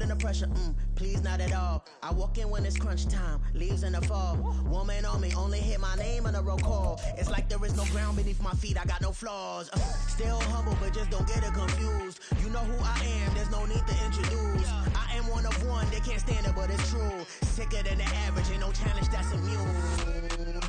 feeling the pressure, please not at all. I walk in when it's crunch time, leaves in the fall. Woman on me, only hit my name on a roll call. It's like there is no ground beneath my feet, I got no flaws. Still humble, but just don't get it confused. You know who I am, there's no need to introduce. I am one of one, they can't stand it, but it's true. Sicker than the average, ain't no challenge that's immune.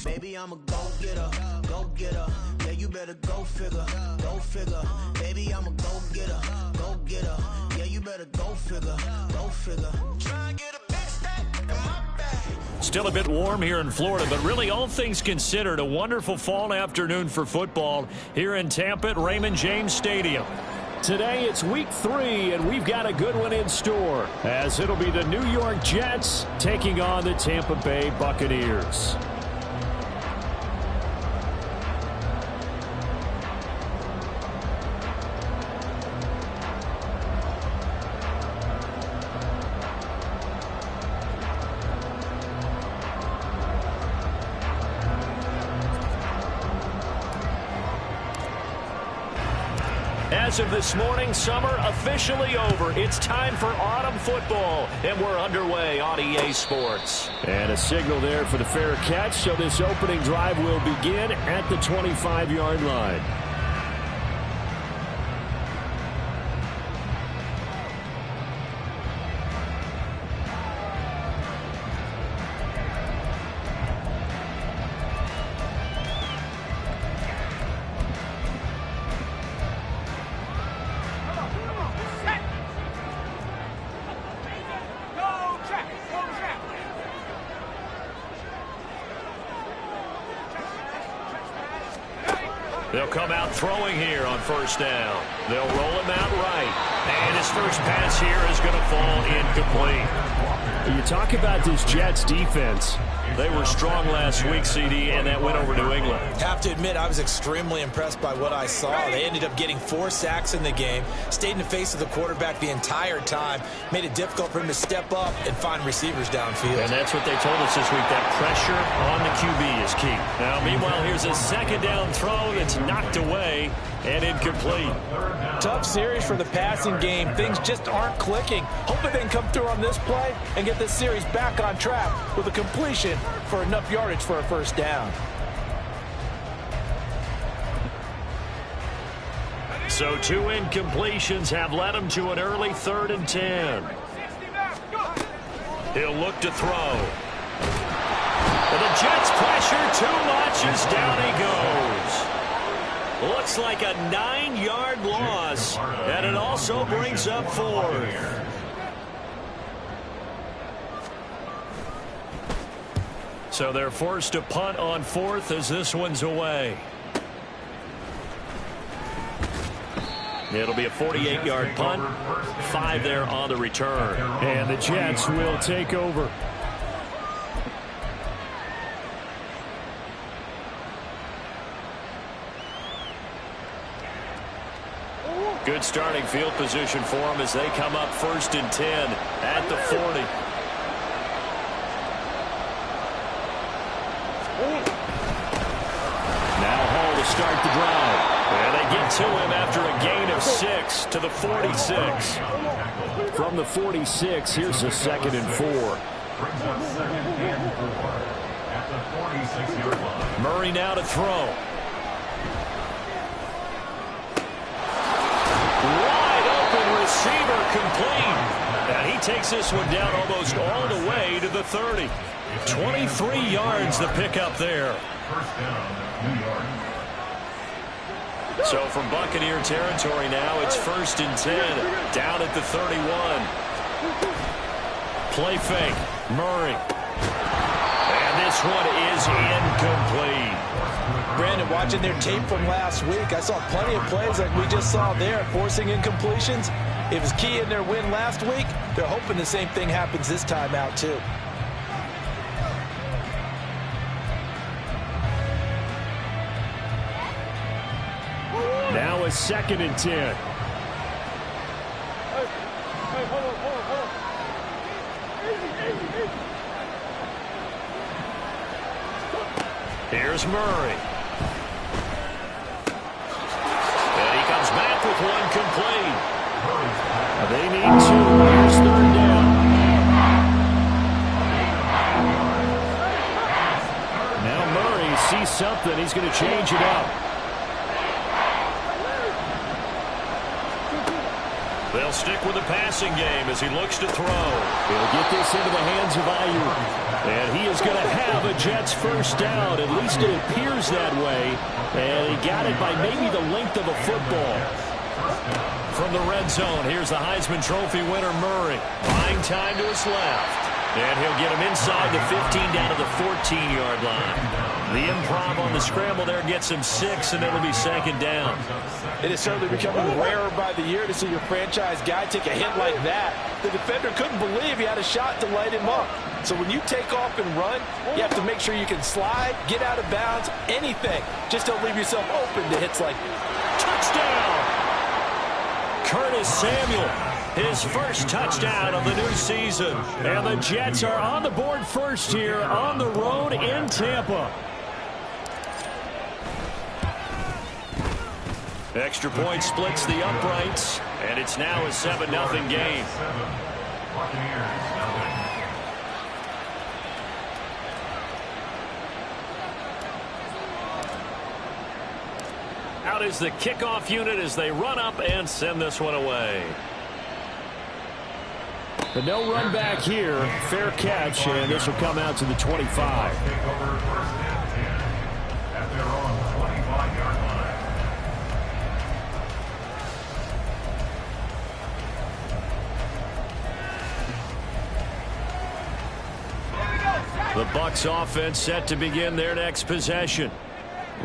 Baby, I'm a go-getter, go-getter. Yeah, you better go figure, go figure. Baby, I'm a go-getter, go-getter. Yeah, you better go figure, go figure. Try and get a big stack in my bag. Still a bit warm here in Florida, but really all things considered, a wonderful fall afternoon for football here in Tampa at Raymond James Stadium. Today it's week 3, and we've got a good one in store, as it'll be the New York Jets taking on the Tampa Bay Buccaneers. As of this morning, summer officially over. It's time for autumn football, and we're underway on EA Sports. And a signal there for the fair catch, so this opening drive will begin at the 25-yard line. They'll come out throwing here on first down. They'll roll him out right. And his first pass here is going to fall incomplete. You talk about this Jets defense. They were strong last week, CD, and that went over New England. Have to admit, I was extremely impressed by what I saw. They ended up getting 4 sacks in the game, stayed in the face of the quarterback the entire time, made it difficult for him to step up and find receivers downfield. And that's what they told us this week, that pressure on the QB is key. Now, meanwhile, here's a second down throw that's knocked away and incomplete. Tough series for the passing game. Things just aren't clicking. Hoping they can come through on this play and get this series back on track with a completion for enough yardage for a first down. So 2 incompletions have led him to an early 3rd and 10. He'll look to throw. And the Jets pressure too much as down he goes. Looks like a 9-yard loss, and it also brings up 4th. So they're forced to punt on 4th as this one's away. It'll be a 48-yard punt, 5 there on the return. And the Jets will take over. Good starting field position for them as they come up 1st and 10 at the 40. Now Hall to start the drive. And they get to him after a gain of 6 to the 46. From the 46, here's a 2nd and 4. Murray now to throw. Receiver complete. And he takes this one down almost all the way to the 30. 23 yards the pickup there. So from Buccaneer territory now, it's 1st and 10 down at the 31. Play fake. Murray. And this one is incomplete. Brandon, watching their tape from last week, I saw plenty of plays like we just saw there, forcing incompletions. It was key in their win last week. They're hoping the same thing happens this time out, too. Now a 2nd and 10. Here's Murray. And he comes back with one They need 2. Here's 3rd down. Now Murray sees something. He's going to change it up. They'll stick with the passing game as he looks to throw. He'll get this into the hands of Ayuk. And he is going to have a Jets first down. At least it appears that way. And he got it by maybe the length of a football. From the red zone, here's the Heisman Trophy winner, Murray. Buying time to his left. And he'll get him inside the 15 down to the 14-yard line. The improv on the scramble there gets him 6, and it'll be 2nd down. It is certainly becoming rarer by the year to see your franchise guy take a hit like that. The defender couldn't believe he had a shot to light him up. So when you take off and run, you have to make sure you can slide, get out of bounds, anything. Just don't leave yourself open to hits like touchdown. Curtis Samuel, his first touchdown of the new season. And the Jets are on the board first here on the road in Tampa. Extra point splits the uprights, and it's now a 7-0 game. Out is the kickoff unit as they run up and send this one away. But no run back here. Fair catch, and this will come out to the 25. The Bucs offense set to begin their next possession.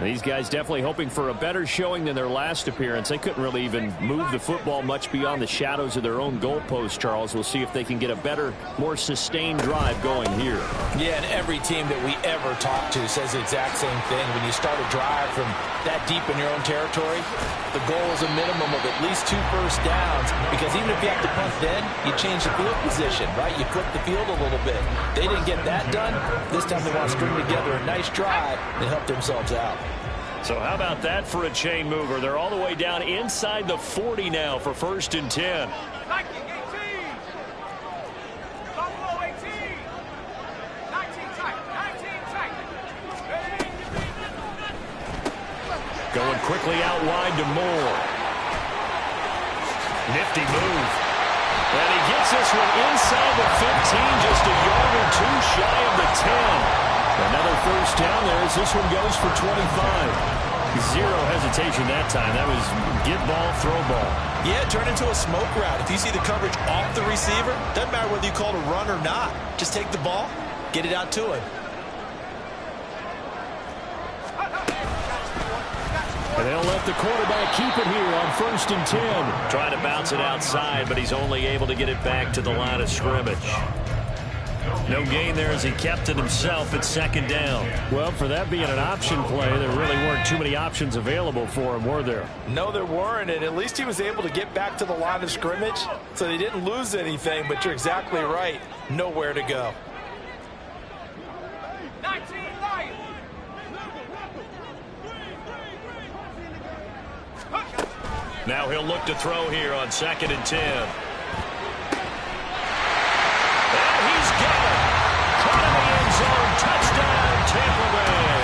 These guys definitely hoping for a better showing than their last appearance. They couldn't really even move the football much beyond the shadows of their own goalpost, Charles. We'll see if they can get a better, more sustained drive going here. Yeah, and every team that we ever talk to says the exact same thing. When you start a drive from that deep in your own territory, the goal is a minimum of at least 2 first downs, because even if you have to punt then, you change the field position, right? You flip the field a little bit. They didn't get that done. This time they want to string together a nice drive and help themselves out. So how about that for a chain mover? They're all the way down inside the 40 now for 1st and 10. Going quickly out wide to Moore. Nifty move. And he gets this one inside the 15, just a yard or 2 shy of the 10. Another first down there as this one goes for 25. Zero hesitation that time. That was get ball, throw ball. Yeah, turn into a smoke route. If you see the coverage off the receiver, doesn't matter whether you call it a run or not. Just take the ball, get it out to him. And they'll let the quarterback keep it here on 1st and 10. Trying to bounce it outside, but he's only able to get it back to the line of scrimmage. No gain there as he kept it himself at 2nd down. Well, for that being an option play, there really weren't too many options available for him, were there? No, there weren't, and at least he was able to get back to the line of scrimmage, so they didn't lose anything, but you're exactly right. Nowhere to go. Now he'll look to throw here on 2nd and 10. Touchdown, Tampa Bay.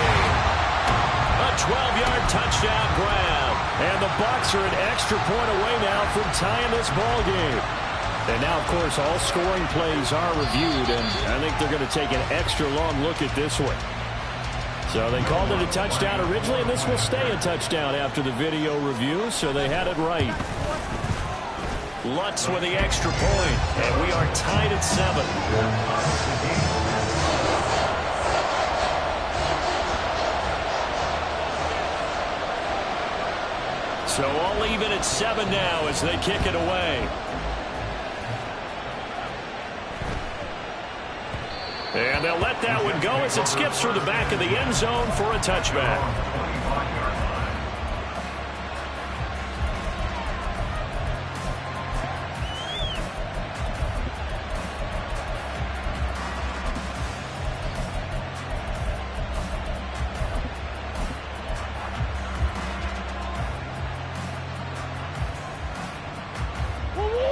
A 12-yard touchdown grab. And the Bucs are an extra point away now from tying this ball game. And now, of course, all scoring plays are reviewed, and I think they're going to take an extra long look at this one. So they called it a touchdown originally, and this will stay a touchdown after the video review, so they had it right. Lutz with the extra point, and we are tied at 7. So all even at 7 now as they kick it away. And they'll let that one go as it skips through the back of the end zone for a touchback.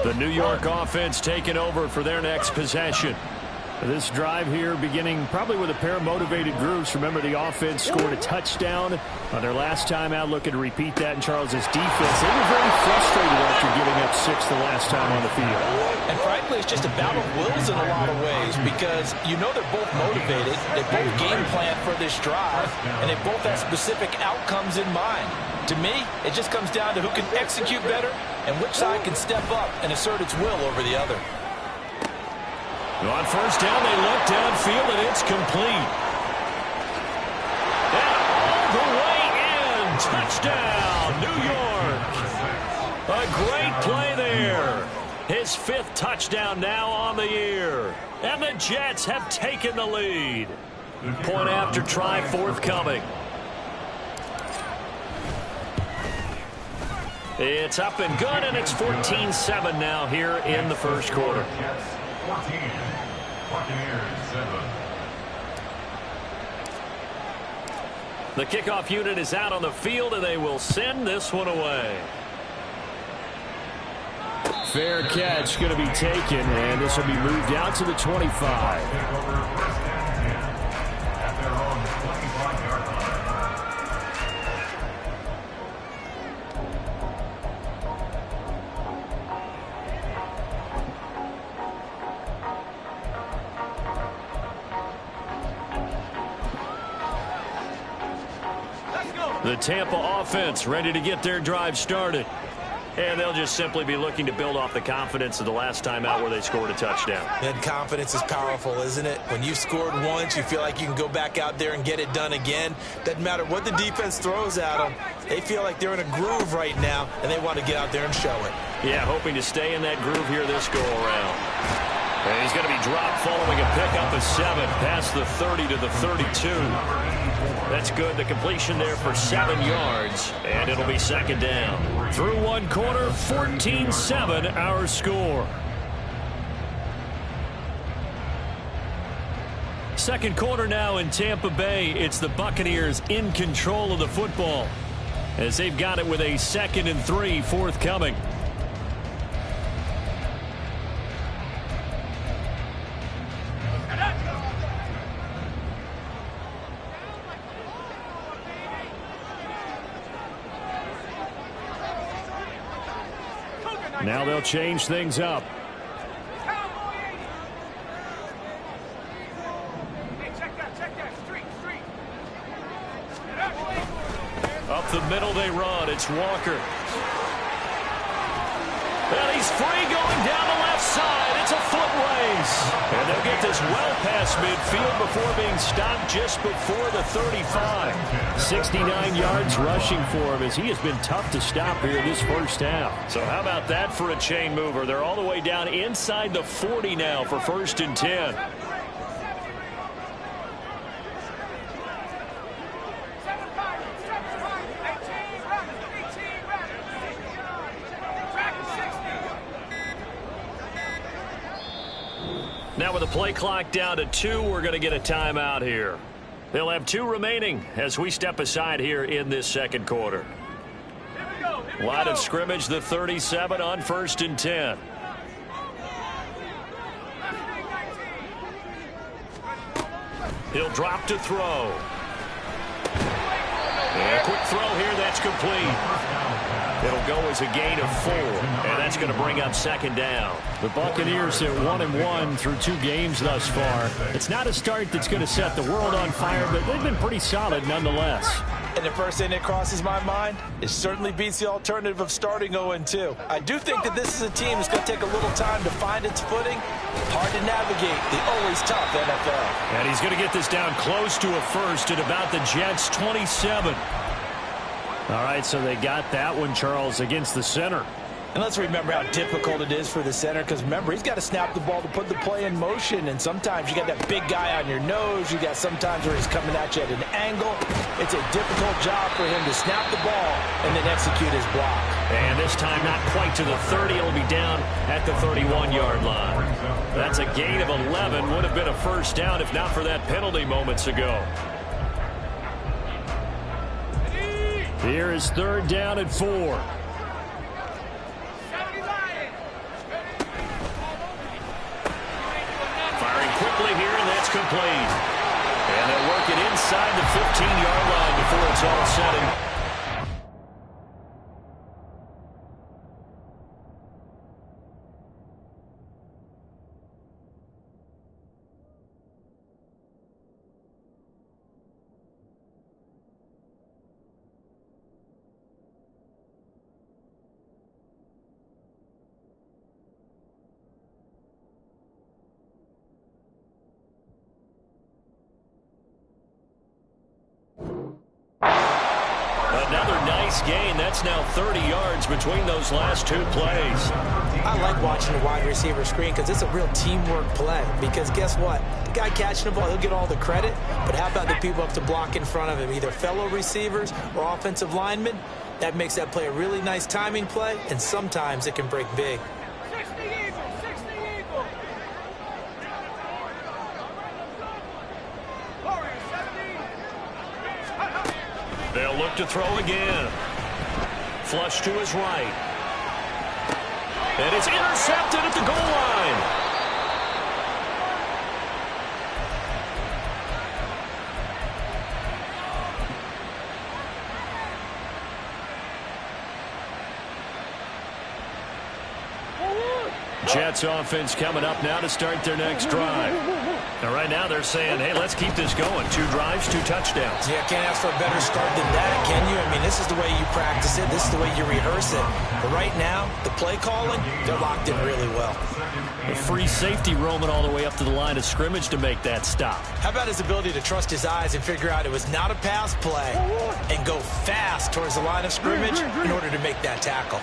The New York offense taking over for their next possession. This drive here beginning probably with a pair of motivated groups. Remember, the offense scored a touchdown on their last time out, looking to repeat that in Charles's defense. They were very frustrated after giving up 6 the last time on the field. And frankly, it's just a battle of wills in a lot of ways because you know they're both motivated. They both game plan for this drive, and they both have specific outcomes in mind. To me, it just comes down to who can execute better and which side can step up and assert its will over the other. On first down, they look downfield, and it's complete. And all the way in. Touchdown, New York. A great play there. His 5th touchdown now on the year. And the Jets have taken the lead. Point after try forthcoming. It's up and good, and it's 14-7 now here in the first quarter. 14, Buccaneers 7. The kickoff unit is out on the field, and they will send this one away. Fair catch going to be taken, and this will be moved out to the 25. At their own 25-yard line. The Tampa offense ready to get their drive started. And they'll just simply be looking to build off the confidence of the last time out where they scored a touchdown. And confidence is powerful, isn't it? When you've scored once, you feel like you can go back out there and get it done again. Doesn't matter what the defense throws at them. They feel like they're in a groove right now, and they want to get out there and show it. Yeah, hoping to stay in that groove here this go-around. And he's going to be dropped following a pickup of 7 past the 30 to the 32. That's good. The completion there for 7 yards, and it'll be second down. Through one quarter, 14-7 our score. Second quarter now in Tampa Bay. It's the Buccaneers in control of the football as they've got it with a 2nd and 3 forthcoming. Now they'll change things up. Up the middle they run. It's Walker. And he's free going down the left side. It's a foot race. And they'll get this well past midfield before being stopped just before the 35. 69 yards rushing for him as he has been tough to stop here this first half. So how about that for a chain mover? They're all the way down inside the 40 now for 1st and 10. Now with the play clock down to 2, we're going to get a timeout here. They'll have 2 remaining as we step aside here in this second quarter. Line of scrimmage, the 37 on 1st and 10. He'll drop to throw. And a quick throw here, that's complete. It'll go as a gain of 4, and that's going to bring up second down. The Buccaneers are 1-1 through 2 games thus far. It's not a start that's going to set the world on fire, but they've been pretty solid nonetheless. And the first thing that crosses my mind, it certainly beats the alternative of starting 0-2. I do think that this is a team that's going to take a little time to find its footing. Hard to navigate the always tough NFL. And he's going to get this down close to a first at about the Jets' 27. All right, so they got that one, Charles, against the center. And let's remember how difficult it is for the center, because remember, he's got to snap the ball to put the play in motion, and sometimes you got that big guy on your nose. You got sometimes where he's coming at you at an angle. It's a difficult job for him to snap the ball and then execute his block. And this time not quite to the 30. It'll be down at the 31-yard line. That's a gain of 11. Would have been a first down if not for that penalty moments ago. Here is 3rd down and 4. inside the 15-yard line before it's all said and done. Another nice gain. That's now 30 yards between those last two plays. I like watching the wide receiver screen because it's a real teamwork play. Because guess what? The guy catching the ball, he'll get all the credit. But how about the people up to block in front of him, either fellow receivers or offensive linemen? That makes that play a really nice timing play, and sometimes it can break big. They'll look to throw again. Flush to his right. And it's intercepted at the goal line. Jets offense coming up now to start their next drive. And right now they're saying, hey, let's keep this going. 2 drives, 2 touchdowns. Yeah, can't ask for a better start than that, can you? I mean, this is the way you practice it. This is the way you rehearse it. But right now, the play calling, they're locked in really well. A free safety roaming all the way up to the line of scrimmage to make that stop. How about his ability to trust his eyes and figure out it was not a pass play and go fast towards the line of scrimmage in order to make that tackle?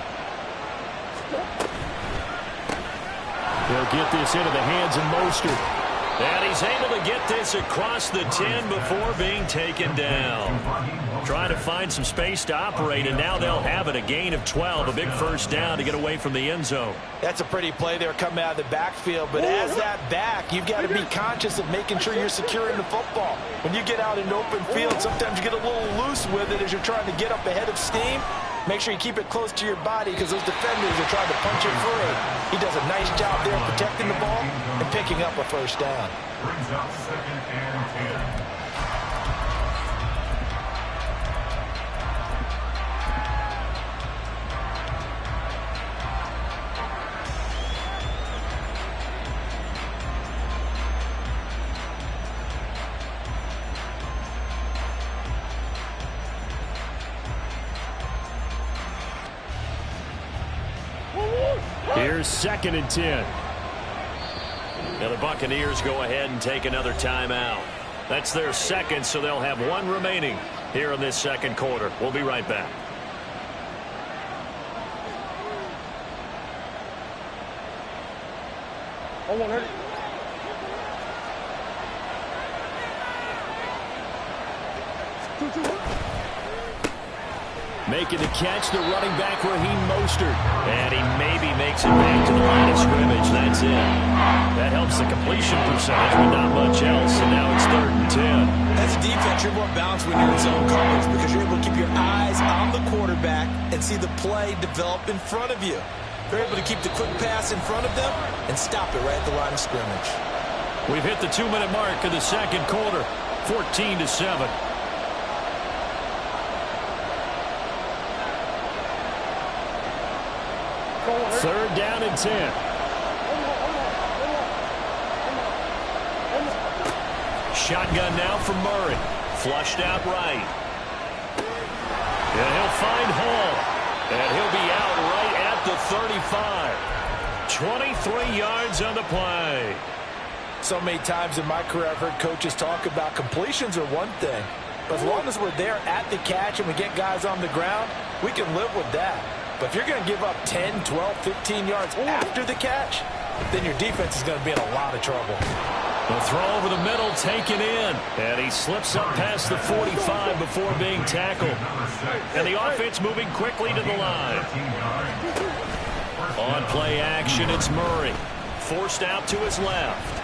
They'll get this into the hands of Mostert. And he's able to get this across the 10 before being taken down. Trying to find some space to operate, and now they'll have it. A gain of 12, a big first down to get away from the end zone. That's a pretty play there coming out of the backfield. But as that back, you've got to be conscious of making sure you're securing the football. When you get out in open field, sometimes you get a little loose with it as you're trying to get up ahead of steam. Make sure you keep it close to your body because those defenders are trying to punch it free. He does a nice job there protecting the ball and picking up a first down. Brings up 2nd and 10. Here's 2nd and 10. Now the Buccaneers go ahead and take another timeout. That's their second, so they'll have 1 remaining here in this second quarter. We'll be right back. Making the catch, the running back, Raheem Mostert. And he maybe makes it back to the line of scrimmage. That's it. That helps the completion percentage, but not much else. And now it's 3rd and 10. As a defense, you're more balanced when you're in zone coverage because you're able to keep your eyes on the quarterback and see the play develop in front of you. They're able to keep the quick pass in front of them and stop it right at the line of scrimmage. We've hit the 2-minute mark of the second quarter, 14-7. Third down and 10. Shotgun now from Murray. Flushed out right. And he'll find Hall. And he'll be out right at the 35. 23 yards on the play. So many times in my career I've heard coaches talk about completions are one thing. But as long as we're there at the catch and we get guys on the ground, we can live with that. But if you're going to give up 10, 12, 15 yards after the catch, then your defense is going to be in a lot of trouble. The throw over the middle taken in. And he slips up past the 45 before being tackled. And the offense moving quickly to the line. On play action, it's Murray. Forced out to his left.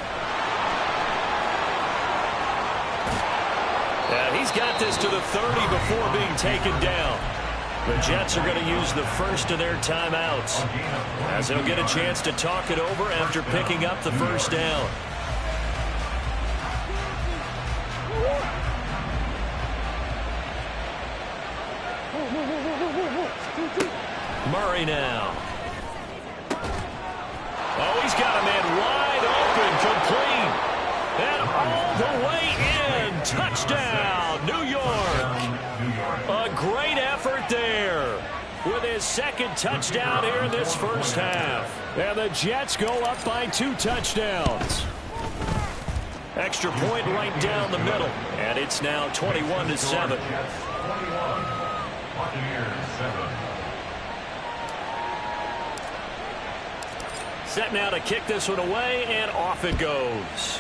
And he's got this to the 30 before being taken down. The Jets are going to use the first of their timeouts as they'll get a chance to talk it over after picking up the first down. Murray now. Oh, he's got a man wide open, complete. And all the way in. Touchdown, New York. A great effort there with his second touchdown here in this first half. And the Jets go up by 2 touchdowns. Extra point right down the middle. And it's now 21-7. Set now to kick this one away, and off it goes.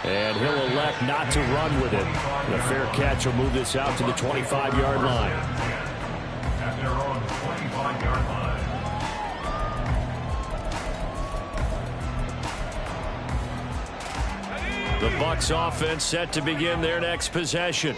And he'll elect not to run with it. The fair catch will move this out to the 25-yard line. At their own 25-yard line. The Bucs offense set to begin their next possession.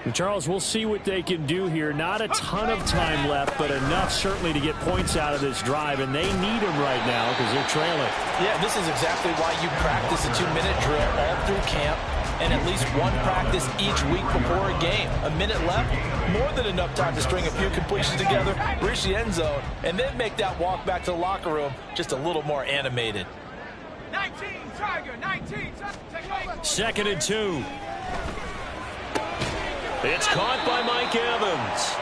And Charles, we'll see what they can do here. Not a ton of time left, but enough certainly to get points out of this drive, and they need them right now because they're trailing. Yeah, this is exactly why you practice a 2-minute drill all through camp and at least one practice each week before a game. A minute left, more than enough time to string a few completions together, reach the end zone, and then make that walk back to the locker room just a little more animated. 19, Tiger, 19. 2nd and 2. It's caught by Mike Evans.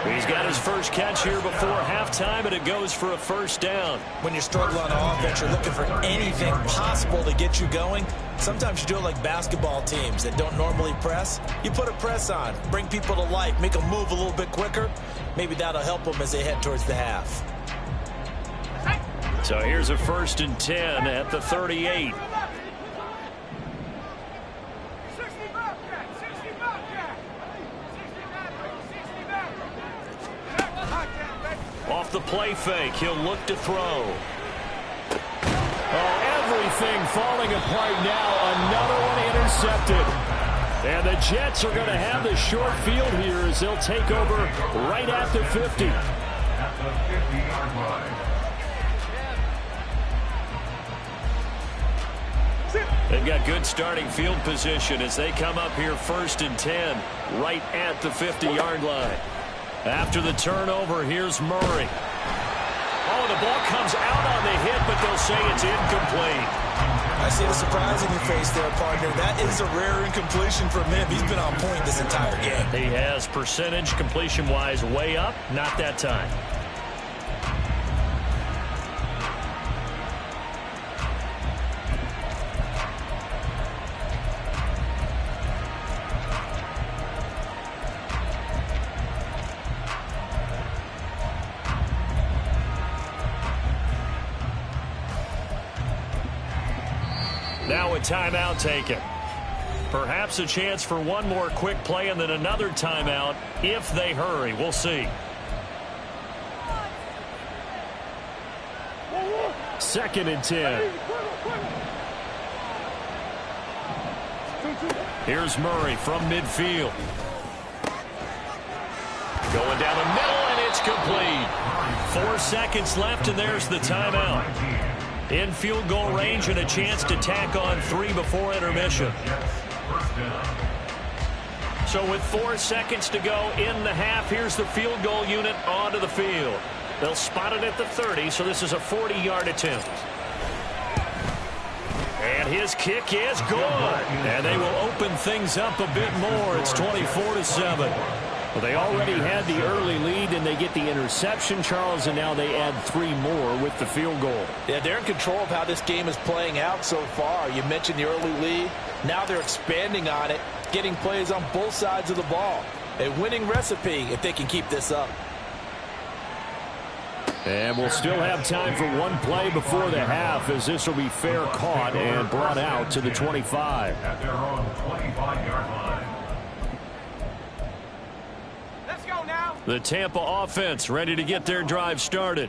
He's got his first catch here before halftime, and it goes for a first down. When you're struggling on offense, you're looking for anything possible to get you going. Sometimes you do it like basketball teams that don't normally press. You put a press on, bring people to life, make them move a little bit quicker. Maybe that'll help them as they head towards the half. So here's a 1st and 10 at the 38. Off the play fake, he'll look to throw. Oh, everything falling apart now. Another one intercepted. And the Jets are going to have the short field here as they'll take over right at the 50. At the 50-yard line. They've got good starting field position as they come up here 1st and 10 right at the 50-yard line. After the turnover, here's Murray. Oh, the ball comes out on the hit, but they'll say it's incomplete. I see the surprise in your face there, partner. That is a rare incompletion from him. He's been on point this entire game. He has percentage completion-wise way up, not that time. Now a timeout taken. Perhaps a chance for one more quick play and then another timeout if they hurry. We'll see. 2nd and 10. Here's Murray from midfield. Going down the middle, and it's complete. 4 seconds left, and there's the timeout. In field goal range and a chance to tack on 3 before intermission. So with 4 seconds to go in the half, here's the field goal unit onto the field. They'll spot it at the 30, so this is a 40-yard attempt. And his kick is good. And they will open things up a bit more. It's 24-7. Well, they already had the early lead, and they get the interception, Charles, and now they add 3 more with the field goal. Yeah, they're in control of how this game is playing out so far. You mentioned the early lead. Now they're expanding on it, getting plays on both sides of the ball. A winning recipe if they can keep this up. And we'll still have time for one play before the half, as this will be fair caught and brought out to the 25. At their own 25-yard line. The Tampa offense ready to get their drive started.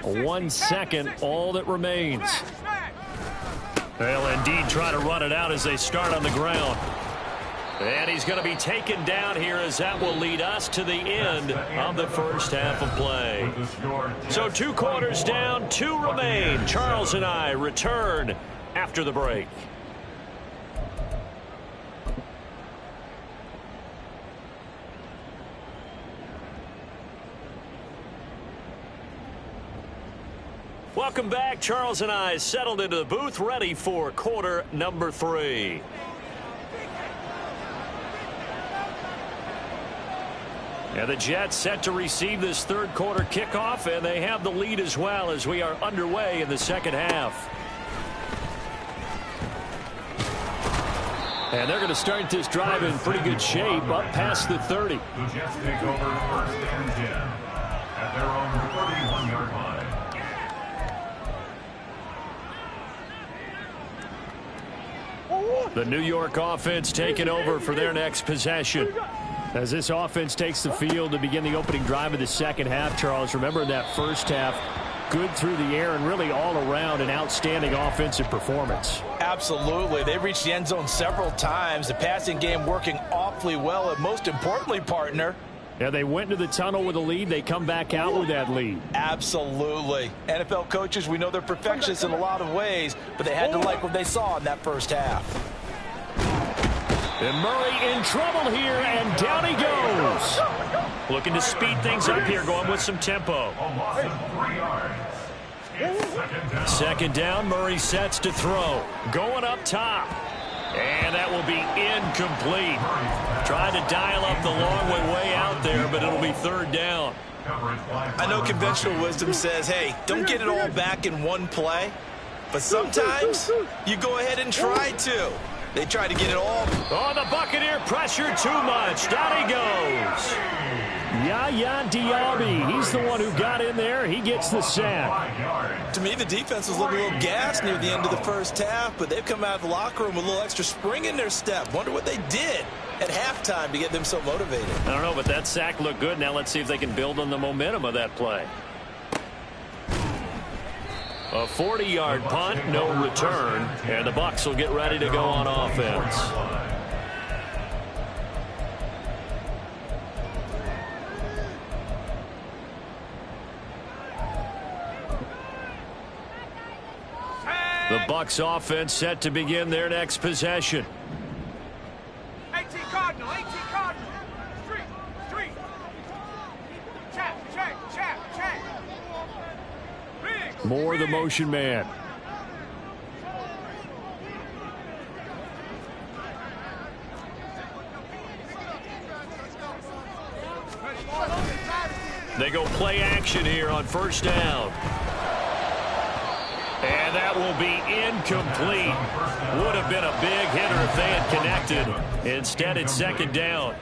1 second, all that remains. They'll indeed try to run it out as they start on the ground. And he's going to be taken down here as that will lead us to the end of the first half of play. So 2 quarters down, 2 remain. Charles and I return after the break. Welcome back. Charles and I settled into the booth, ready for quarter number 3. And the Jets set to receive this third quarter kickoff, and they have the lead as well as we are underway in the second half. And they're going to start this drive in pretty good shape, up past the 30. The Jets take over first and 10 at their own 31-yard line. The New York offense taking over for their next possession. As this offense takes the field to begin the opening drive of the second half, Charles, remember in that first half, good through the air and really all around an outstanding offensive performance. Absolutely. They've reached the end zone several times. The passing game working awfully well, and most importantly, partner, yeah, they went into the tunnel with a lead. They come back out with that lead. Absolutely. NFL coaches, we know they're perfectionists in a lot of ways, but they had to like what they saw in that first half. And Murray in trouble here, and down he goes. Looking to speed things up here, going with some tempo. A loss of 3 yards. It's Second down, Murray sets to throw. Going up top. And that will be incomplete. Trying to dial up the long way out there, but it'll be third down. I know conventional wisdom says, hey, don't get it all back in one play. But sometimes you go ahead and try to. They try to get it all. Oh, the Buccaneer pressure too much. Down he goes. Yaya Diaby, he's the one who got in there. He gets the sack. To me, the defense was looking a little gassed near the end of the first half, but they've come out of the locker room with a little extra spring in their step. Wonder what they did at halftime to get them so motivated. I don't know, but that sack looked good. Now let's see if they can build on the momentum of that play. A 40-yard punt, no return, and the Bucs will get ready to go on offense. The Bucs offense set to begin their next possession. 18 Cardinal, 18 Cardinal. Street. Check. Big. Moore, the motion man. They go play action here on first down. And that will be incomplete. Would have been a big hitter if they had connected. Instead, it's second down.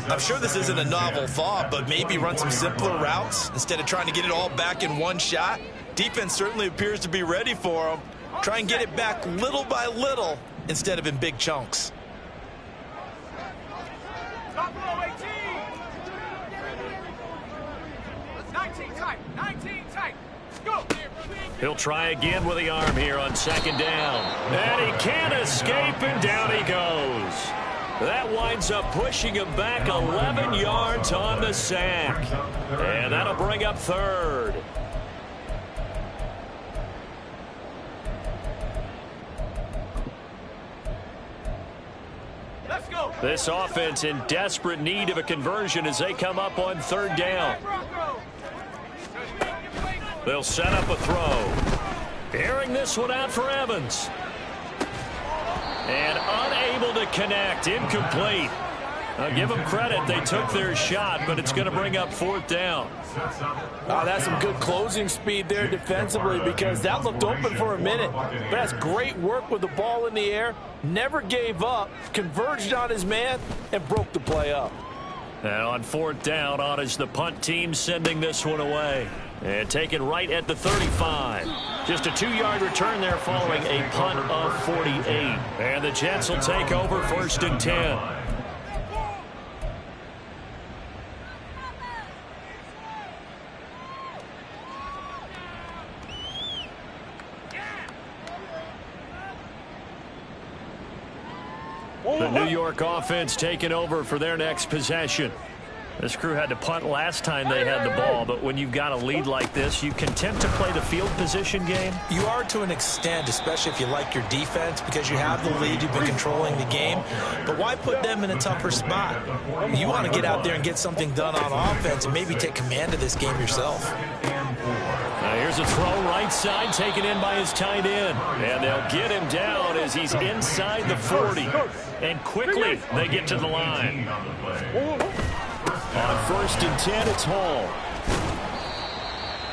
I'm sure this isn't a novel thought, but maybe run some simpler routes instead of trying to get it all back in one shot. Defense certainly appears to be ready for them. Try and get it back little by little instead of in big chunks. Top row, 18. 19 tight. Go. He'll try again with the arm here on second down. And he can't escape, and down he goes. That winds up pushing him back 11 yards on the sack. And that'll bring up third. Let's go. This offense in desperate need of a conversion as they come up on third down. They'll set up a throw. Airing this one out for Evans. And unable to connect. Incomplete. I'll give them credit. They took their shot, but it's going to bring up fourth down. That's some good closing speed there defensively because that looked open for a minute. But that's great work with the ball in the air. Never gave up. Converged on his man and broke the play up. And on fourth down, on is the punt team sending this one away. And taken right at the 35. Just a 2-yard return there following a punt of 48. And the Jets will take over first and 10. The New York offense taking over for their next possession. This crew had to punt last time they had the ball, but when you've got a lead like this, you can tempt to play the field position game. You are to an extent, especially if you like your defense, because you have the lead, you've been controlling the game. But why put them in a tougher spot? You want to get out there and get something done on offense and maybe take command of this game yourself. Now here's Here's a throw right side taken in by his tight end. And they'll get him down as he's inside the 40. And quickly they get to the line. On 1st and 10, it's Hall.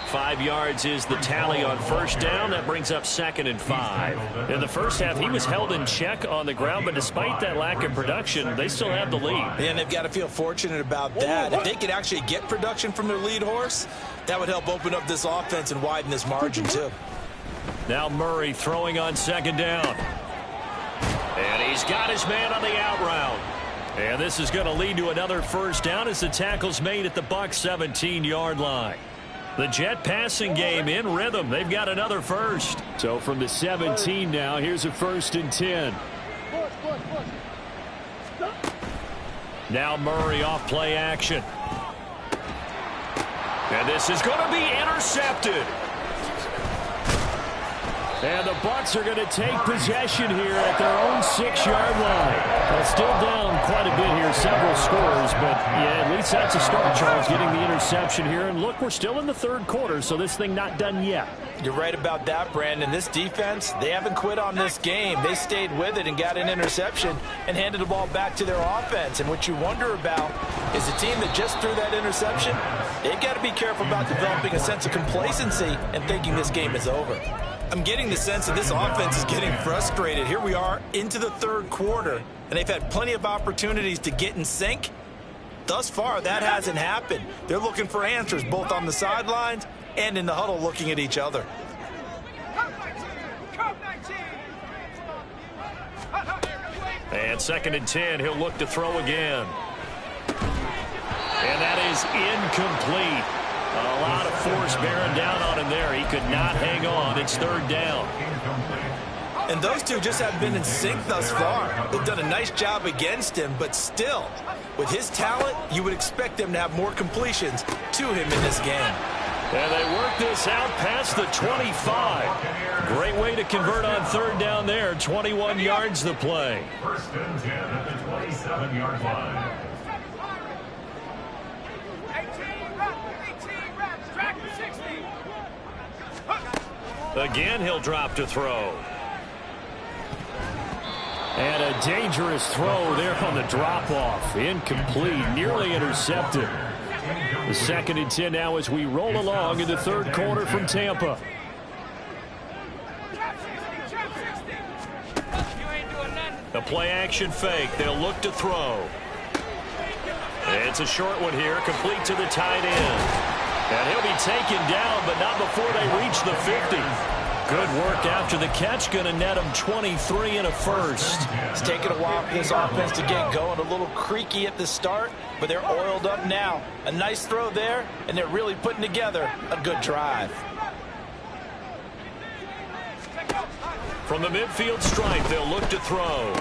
5 yards is the tally on 1st down. That brings up 2nd and 5. In the first half, he was held in check on the ground, but despite that lack of production, they still have the lead. And they've got to feel fortunate about that. If they could actually get production from their lead horse, that would help open up this offense and widen this margin too. Now Murray throwing on 2nd down. And he's got his man on the out route. And this is going to lead to another 1st down as the tackle's made at the Bucs 17-yard line. The Jet passing game in rhythm. They've got another 1st. So from the 17 now, here's a 1st and 10. Now Murray off play action. And this is going to be intercepted. And the Bucs are going to take possession here at their own 6-yard line. Well, still down quite a bit here, several scores, but yeah, at least that's a start, Charles, getting the interception here. And look, we're still in the 3rd quarter, so this thing not done yet. You're right about that, Brandon. This defense, they haven't quit on this game. They stayed with it and got an interception and handed the ball back to their offense. And what you wonder about is the team that just threw that interception, they've got to be careful about developing a sense of complacency and thinking this game is over. I'm getting the sense that this offense is getting frustrated. Here we are into the 3rd quarter, and they've had plenty of opportunities to get in sync. Thus far, that hasn't happened. They're looking for answers both on the sidelines and in the huddle looking at each other. And 2nd and 10, he'll look to throw again. And that is incomplete. A lot of force bearing down on him there. He could not hang on. It's 3rd down. And those two just haven't been in sync thus far. They've done a nice job against him, but still, with his talent, you would expect them to have more completions to him in this game. And they work this out past the 25. Great way to convert on 3rd down there. 21 yards the play. 1st and 10 at the 27-yard line. Again, he'll drop to throw. And a dangerous throw there on the drop-off. Incomplete, nearly intercepted. The 2nd and 10 now as we roll along in the 3rd quarter from Tampa. A play-action fake. They'll look to throw. It's a short one here, complete to the tight end. And he'll be taken down, but not before they reach the 50. Good work after the catch. Going to net him 23 and a 1st. It's taken a while for this offense to get going. A little creaky at the start, but they're oiled up now. A nice throw there, and they're really putting together a good drive. From the midfield stripe, they'll look to throw.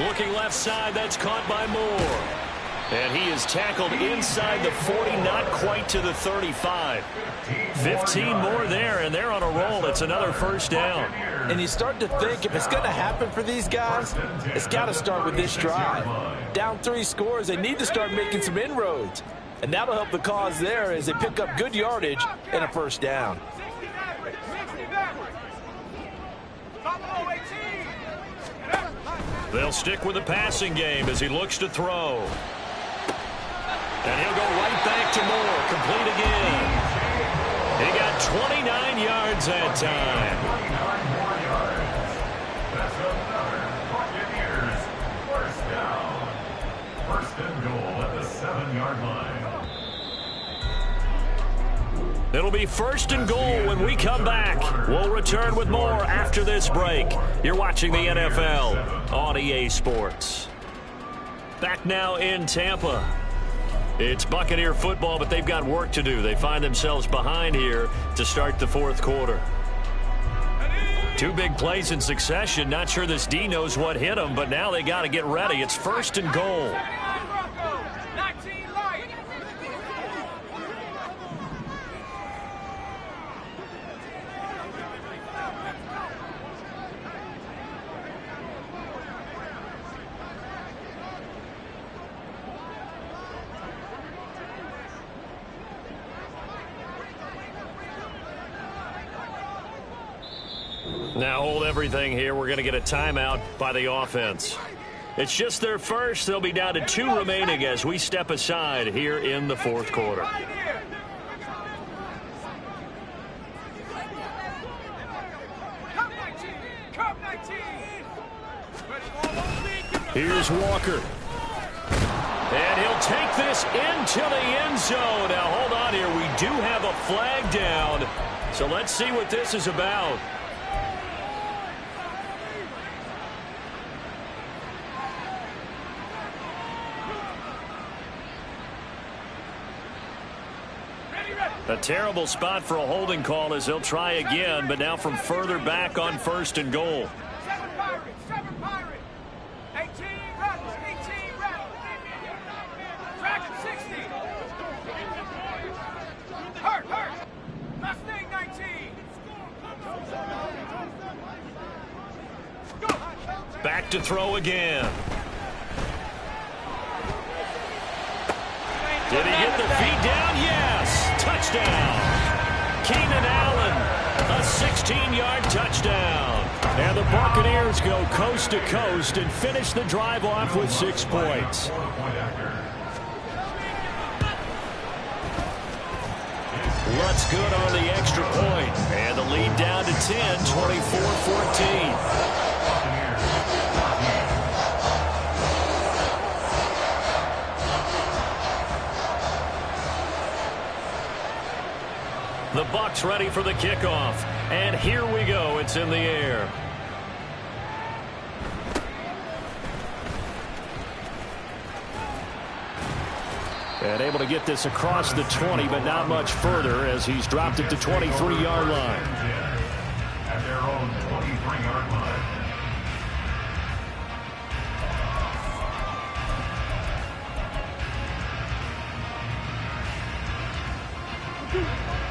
Looking left side, that's caught by Moore. And he is tackled inside the 40, not quite to the 35. 15 more there, and they're on a roll. It's another 1st down. And you start to think if it's going to happen for these guys, it's got to start with this drive. Down 3 scores, they need to start making some inroads. And that'll help the cause there as they pick up good yardage and a 1st down. They'll stick with the passing game as he looks to throw. And he'll go right back to Moore. Complete again. He got 29 yards that time. That's another Buccaneers 1st down. 1st and goal at the 7-yard line. It'll be 1st and goal when we come back. We'll return with more after this break. You're watching the NFL on EA Sports. Back now in Tampa. It's Buccaneer football, but they've got work to do. They find themselves behind here to start the 4th quarter. 2 big plays in succession. Not sure this D knows what hit them, but now they got to get ready. It's 1st and goal. Now hold everything here. We're going to get a timeout by the offense. It's just their first. They'll be down to 2 remaining as we step aside here in the fourth quarter. Here's Walker. And he'll take this into the end zone. Now, hold on here. We do have a flag down. So let's see what this is about. A terrible spot for a holding call as they'll try again, but now from further back on 1st and goal. 7 Pirates. 18 Rebels. 18 Rebels. Dragon 60. Hurt. Mustang 19. Go. Back to throw again. Did he get the feet down? Yes. Touchdown. Keenan Allen, a 16-yard touchdown. And the Buccaneers go coast to coast and finish the drive off with 6 points. Lutz good on the extra point. And the lead down to 10, 24-14. The Bucs ready for the kickoff. And here we go. It's in the air. And able to get this across the 20, but not much further as he's dropped it to 23-yard line. At their own 23-yard line.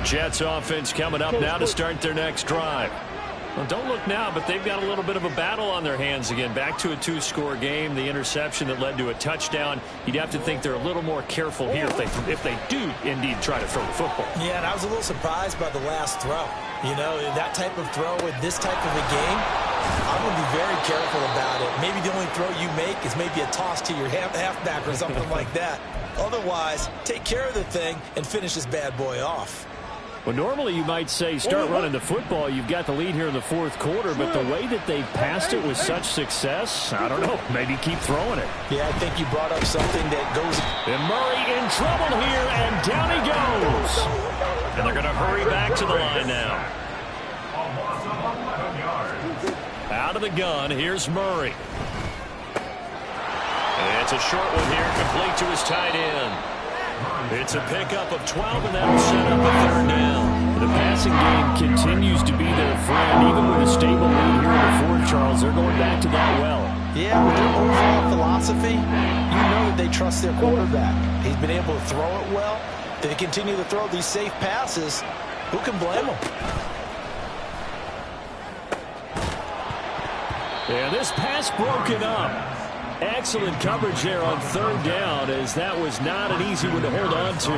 Jets offense coming up now to start their next drive. Well, don't look now, but they've got a little bit of a battle on their hands again. Back to a 2-score game. The interception that led to a touchdown. You'd have to think they're a little more careful here if they do indeed try to throw the football. Yeah, and I was a little surprised by the last throw. You know, that type of throw in this type of a game, I'm going to be very careful about it. Maybe the only throw you make is maybe a toss to your halfback or something like that. Otherwise, take care of the thing and finish this bad boy off. Well, normally you might say start running the football. You've got the lead here in the fourth quarter, but the way that they've passed it with such success, I don't know, maybe keep throwing it. Yeah, I think you brought up something that goes. And Murray in trouble here, and down he goes. And they're going to hurry back to the line now. Out of the gun, here's Murray. And it's a short one here, complete to his tight end. It's a pickup of 12, and that'll set up a 3rd down. The passing game continues to be their friend, even with a stable lead here in the fourth, Charles. They're going back to that well. Yeah, with their overall philosophy, you know that they trust their quarterback. He's been able to throw it well. They continue to throw these safe passes. Who can blame them? And this pass broken up. Excellent coverage there on 3rd down, as that was not an easy one to hold on to.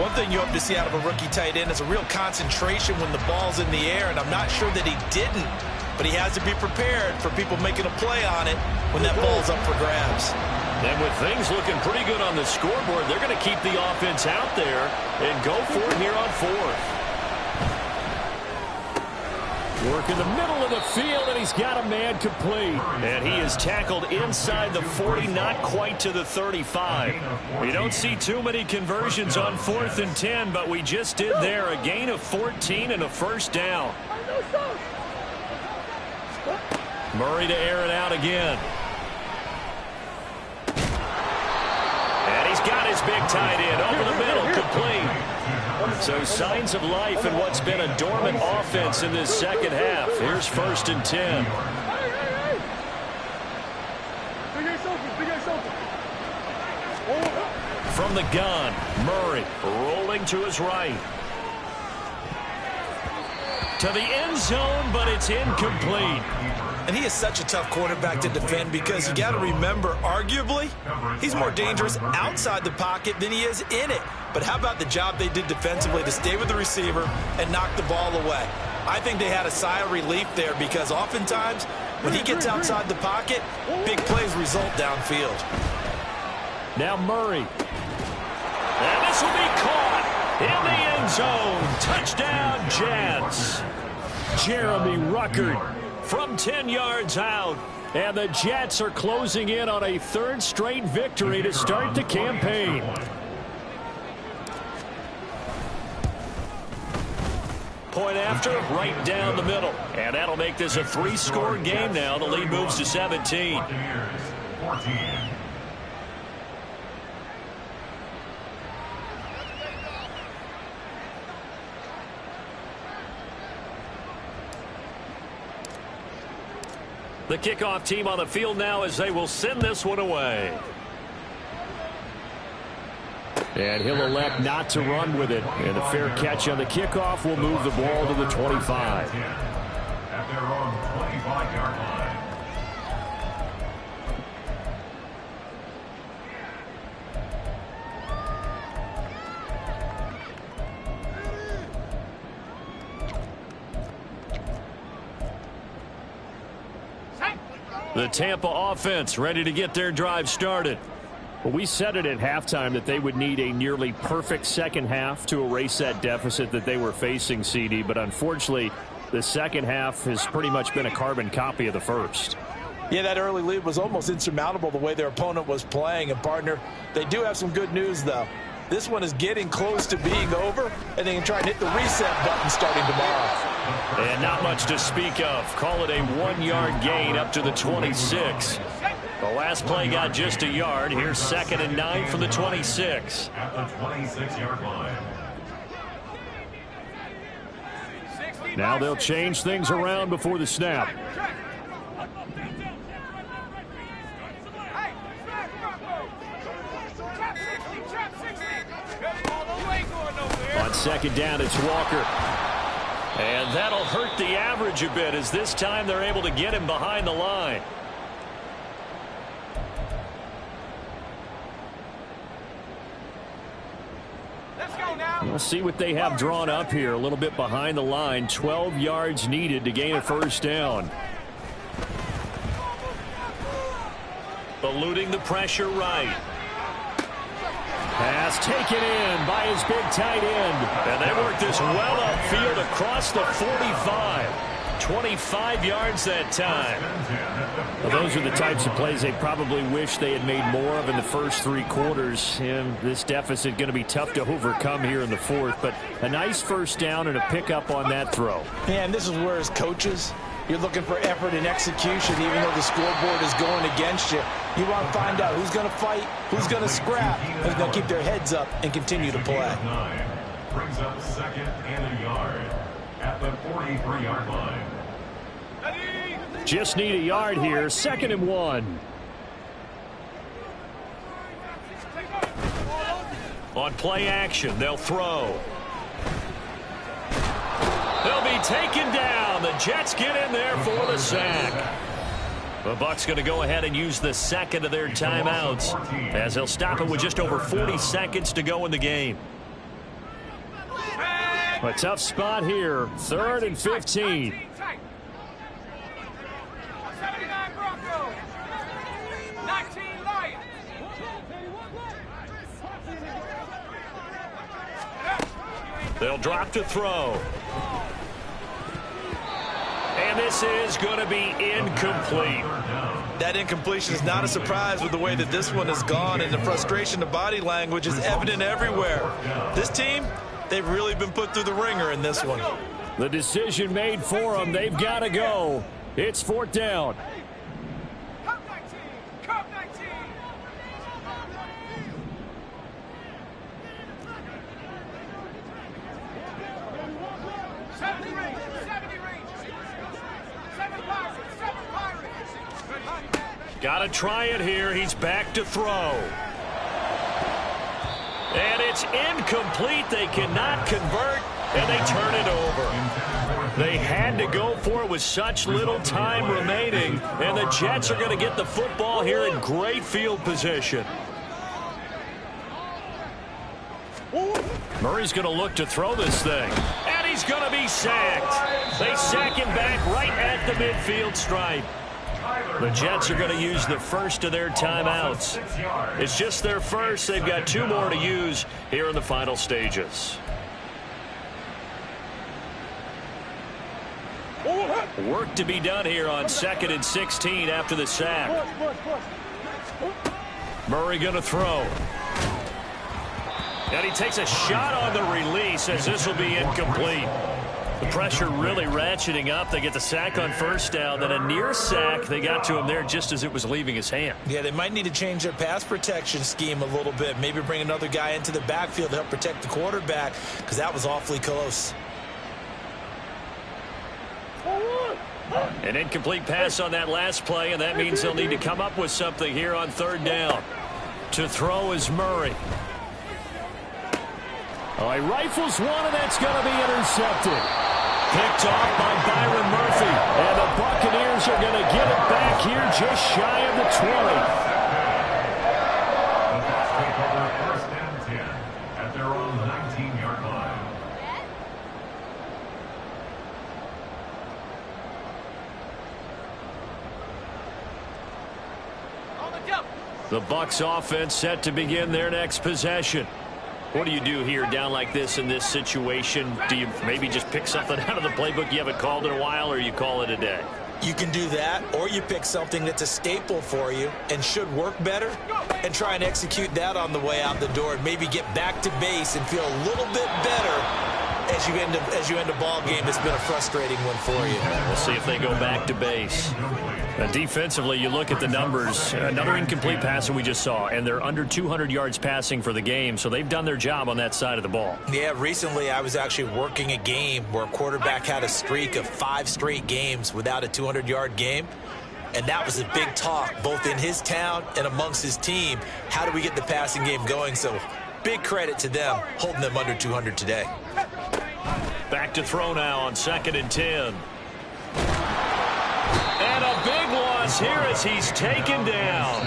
One thing you hope to see out of a rookie tight end is a real concentration when the ball's in the air, and I'm not sure that he didn't, but he has to be prepared for people making a play on it when that ball's up for grabs. And with things looking pretty good on the scoreboard, they're going to keep the offense out there and go for it here on 4th. Work in the middle of the field, and he's got a man complete. And he is tackled inside the 40, not quite to the 35. We don't see too many conversions on 4th and 10, but we just did there. A gain of 14 and a 1st down. Murray to air it out again. And he's got his big tight end over the middle, complete. So signs of life in what's been a dormant offense in this second half. Here's 1st and 10. From the gun, Murray rolling to his right. To the end zone, but it's incomplete. And he is such a tough quarterback to defend because you got to remember, arguably, he's more dangerous outside the pocket than he is in it. But how about the job they did defensively to stay with the receiver and knock the ball away? I think they had a sigh of relief there because oftentimes when he gets outside the pocket, big plays result downfield. Now Murray. And this will be caught in the end zone. Touchdown, Jets. Jeremy Ruckert from 10 yards out. And the Jets are closing in on a third straight victory to start the campaign. Point after, right down the middle. And that'll make this a 3-score game now. The lead moves to 17. 14. The kickoff team on the field now as they will send this one away. And he'll elect not to run with it. And a fair catch on the kickoff will move the ball to the 25. At their own 25-yard line. The Tampa offense ready to get their drive started. Well, we said it at halftime that they would need a nearly perfect second half to erase that deficit that they were facing, CD. But unfortunately, the second half has pretty much been a carbon copy of the first. Yeah, that early lead was almost insurmountable the way their opponent was playing. And, partner, they do have some good news, though. This one is getting close to being over, and they can try and hit the reset button starting tomorrow. And not much to speak of. Call it a 1-yard gain up to the 26. The last play got just a yard. Here's 2nd and 9 from the 26. At the 26-yard line. Now they'll change things around before the snap. On 2nd down, it's Walker. And that'll hurt the average a bit as this time they're able to get him behind the line. We'll see what they have drawn up here. A little bit behind the line. 12 yards needed to gain a first down. Eluding the pressure right. Pass taken in by his big tight end. And they work this well upfield across the 45. 25 yards that time. Well, those are the types of plays they probably wish they had made more of in the first 3 quarters. And this deficit going to be tough to overcome here in the 4th. But a nice first down and a pickup on that throw. Yeah, and this is where as coaches, you're looking for effort and execution, even though the scoreboard is going against you. You want to find out who's going to fight, who's going to scrap, who's going to keep their heads up and continue to play. 9 brings up 2nd and a yard at the 43-yard line. Just need a yard here. 2nd and 1. On play action, they'll throw. They'll be taken down. The Jets get in there for the sack. The Bucs going to go ahead and use the 2nd of their timeouts as they'll stop it with just over 40 seconds to go in the game. A tough spot here. 3rd and 15. They'll drop to throw. And this is going to be incomplete. That incompletion is not a surprise with the way that this one has gone, and the frustration, the body language is evident everywhere. This team, they've really been put through the ringer in this one. The decision made for them. They've got to go. It's 4th down. Got to try it here. He's back to throw. And it's incomplete. They cannot convert, and they turn it over. They had to go for it with such little time remaining, and the Jets are going to get the football here in great field position. Murray's going to look to throw this thing. And he's going to be sacked. They sack him back right at the midfield stripe. The Jets are going to use the first of their timeouts. It's just their first. They've got 2 more to use here in the final stages. Work to be done here on 2nd and 16 after the sack. Murray going to throw. And he takes a shot on the release as this will be incomplete. The pressure really ratcheting up. They get the sack on first down. Then a near sack. They got to him there just as it was leaving his hand. Yeah, they might need to change their pass protection scheme a little bit. Maybe bring another guy into the backfield to help protect the quarterback, because that was awfully close. An incomplete pass on that last play, and that means they'll need to come up with something here on 3rd down. To throw is Murray. Oh, he rifles one, and that's going to be intercepted. Picked off by Byron Murphy. And the Buccaneers are going to get it back here just shy of the 20. The Bucs take over 1st and 10 at their own 19-yard line. The Bucs offense set to begin their next possession. What do you do here down like this in this situation? Do you maybe just pick something out of the playbook you haven't called in a while, or you call it a day? You can do that, or you pick something that's a staple for you and should work better and try and execute that on the way out the door and maybe get back to base and feel a little bit better as you end a ball game that's been a frustrating one for you. We'll see if they go back to base. Defensively, you look at the numbers. Another incomplete pass that we just saw, and they're under 200 yards passing for the game, so they've done their job on that side of the ball. Yeah, recently I was actually working a game where a quarterback had a streak of 5 straight games without a 200-yard game, and that was a big talk both in his town and amongst his team. How do we get the passing game going? So big credit to them holding them under 200 today. Back to throw now on 2nd and 10. And a big loss here as he's taken down.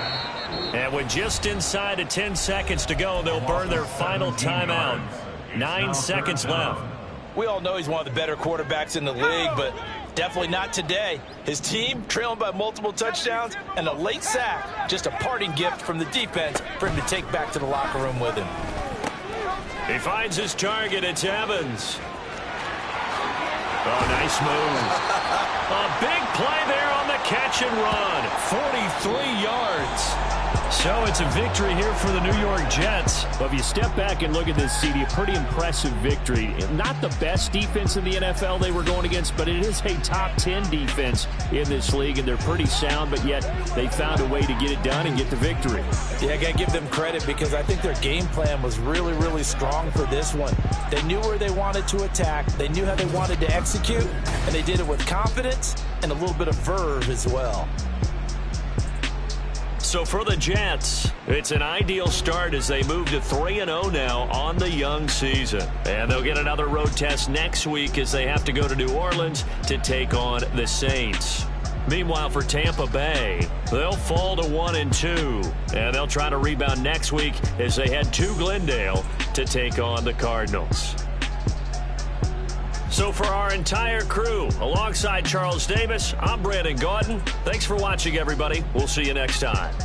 And with just inside of 10 seconds to go, they'll burn their final timeout. 9 seconds left. We all know he's one of the better quarterbacks in the league, but definitely not today. His team trailing by multiple touchdowns and a late sack. Just a parting gift from the defense for him to take back to the locker room with him. He finds his target. It's Evans. Oh, nice move. A big play there on the catch and run. 43 yards. So it's a victory here for the New York Jets. But if you step back and look at this, CD, a pretty impressive victory. Not the best defense in the NFL they were going against, but it is a top 10 defense in this league, and they're pretty sound, but yet they found a way to get it done and get the victory. Yeah, I got to give them credit because I think their game plan was really, really strong for this one. They knew where they wanted to attack. They knew how they wanted to execute, and they did it with confidence and a little bit of verve as well. So for the Jets, it's an ideal start as they move to 3-0 now on the young season. And they'll get another road test next week as they have to go to New Orleans to take on the Saints. Meanwhile, for Tampa Bay, they'll fall to 1-2. And they'll try to rebound next week as they head to Glendale to take on the Cardinals. So for our entire crew, alongside Charles Davis, I'm Brandon Gaudin. Thanks for watching, everybody. We'll see you next time.